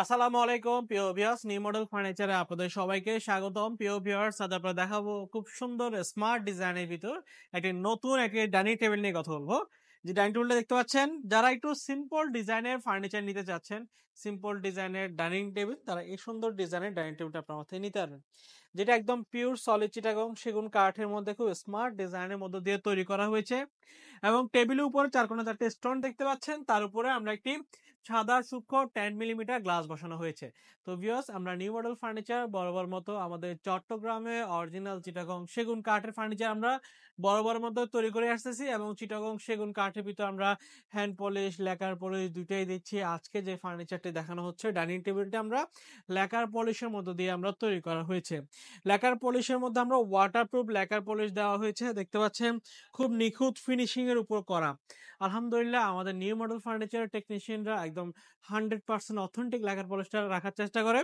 আসসালামু আলাইকুম প্রিয় ভিউয়ার্স, নিউ মডেল ফার্নিচারে আপনাদের সবাইকে স্বাগতম। প্রিয় ভিউয়ার্স, আজ আপনারা দেখাবো খুব সুন্দর স্মার্ট ডিজাইনের ভিতর একটি ডাইনিং টেবিল নিয়ে কথা বলবো। যে ডাইনিং টেবিলটা দেখতে পাচ্ছেন, যারা একটু সিম্পল ডিজাইনের ফার্নিচার নিতে চাচ্ছেন, সিম্পল ডিজাইনের ডাইনিং টেবিল, তারা এই সুন্দর ডিজাইনের ডাইনিং টেবিলটা আপনার মাথায় নিতে পারবেন। যেটা একদম পিওর সলিড চিটাগং সেগুন কাঠের মধ্যে খুব স্মার্ট ডিজাইনের মধ্য দিয়ে তৈরি করা হয়েছে। এবং টেবিলের উপরে চারকোনা চারটে স্টোন দেখতে পাচ্ছেন, তার উপরে আমরা একটি সাদা সূক্ষ্ম 10 মিলিমিটার গ্লাস বসানো হয়েছে। তো ভিউয়ার্স, আমরা নিউ মডেল ফার্নিচার বরাবর মতো আমাদের চট্টগ্রামে অরিজিনাল চিটাগং সেগুন কাঠের ফার্নিচার আমরা বরাবর মতো তৈরি করে আসতেছি, এবং চিটাগং সেগুন কাঠের ভিতর আমরা হ্যান্ড পলিশ লেকার পলিশ দুইটাই দিচ্ছি। আজকে যে ফার্নিচারটি দেখানো হচ্ছে ডাইনিং টেবিলটা আমরা লেকার পলিশের মধ্য দিয়ে আমরা তৈরি করা হয়েছে। লেকার পলিশের মধ্যে আমরা ওয়াটারপ্রুফ লেকার পলিশ দেওয়া হয়েছে, দেখতে পাচ্ছেন খুব নিখুঁত ফিনিশিং এর উপর করা। আলহামদুলিল্লাহ, আমাদের নিউ মডেল ফার্নিচারের টেকনিশিয়ানরা একদম 100% অথেন্টিক লেকার পলিশটা রাখার চেষ্টা করে।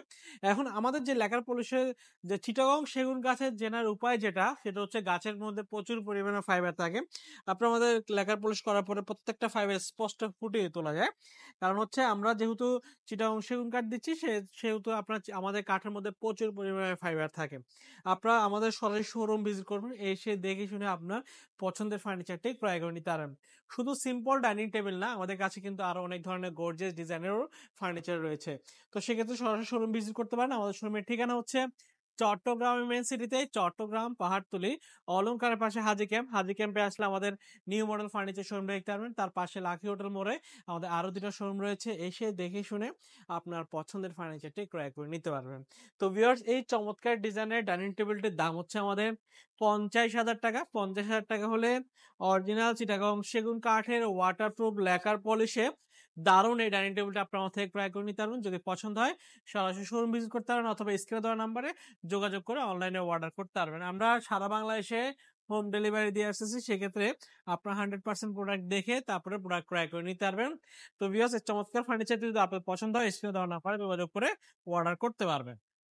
এখন আমাদের যে লেকার পলিশের যে চিটাগং সেগুন গাছের জেনার উপায় সেটা হচ্ছে গাছের মধ্যে প্রচুর পরিমাণে ফাইবার থাকে। আপনার আমাদের লেকার পলিশ করার পরে প্রত্যেকটা ফাইবার স্পষ্ট ফুটিয়ে তোলা যায়। কারণ হচ্ছে আমরা যেহেতু চিটাগং সেগুন কাঠ দিচ্ছি, সেহেতু আমাদের কাঠের মধ্যে প্রচুর পরিমাণে ফাইবার থাকে। আপনারা আমাদের সরাসরি শোরুম ভিজিট করবেন, এসে দেখে শুনে আপনার পছন্দের ফার্নিচারটি ক্রয় করে নিতে পারেন। শুধু সিম্পল ডাইনিং টেবিল না, আমাদের কাছে কিন্তু আরো অনেক ধরনের গর্জিয়াস ডিজাইনেরও ফার্নিচার রয়েছে। তো সেক্ষেত্রে সরাসরি শোরুম ভিজিট করতে পারেন। আমাদের শোরুমের ঠিকানা হচ্ছে চট্টগ্রাম মেন সিটিতে, চট্টগ্রাম পাহাড়তলি অলংকারের পাশে হাজি ক্যাম্প। হাজি ক্যাম্পে আসলে আমাদের নিউ মডেল ফার্নিচার শোরুম দেখতে পারবেন। তার পাশে লাকি হোটেল মোড়ে আমাদের আরো দুটো শোরুম রয়েছে। এসে দেখে শুনে আপনার পছন্দের ফার্নিচারটি ক্রয় করে নিতে পারবেন। তো ভিউয়ার্স, এই চমৎকার ডিজাইনের ডাইনিং টেবিলটির দাম হচ্ছে আমাদের 50,000 টাকা। 50,000 টাকা হলে অরিজিনাল চিটাগং সেগুন কাঠের ওয়াটারপ্রুফ লেকার পলিশে দারুণ এই ডাইনিং টেবিলটা আপনার থেকে ক্রয় করে নিতে পারবেন। যদি পছন্দ হয় সরাসরি শোরুম ভিজিট করতে পারেন, অথবা স্ক্রিনে দেওয়া নাম্বারে যোগাযোগ করে অনলাইনে অর্ডার করতে পারবেন। আমরা সারা বাংলাদেশে হোম ডেলিভারি দিয়ে আসতেছি। সেক্ষেত্রে আপনার 100% প্রোডাক্ট দেখে তারপরে প্রোডাক্ট ক্রয় করে নিতে পারবেন। তো ভিউয়ার্স, এই চমৎকার ফার্নিচারটি যদি আপনার পছন্দ হয় স্ক্রিনে দেওয়া নাম্বারে যোগাযোগ করে অর্ডার করতে পারবেন।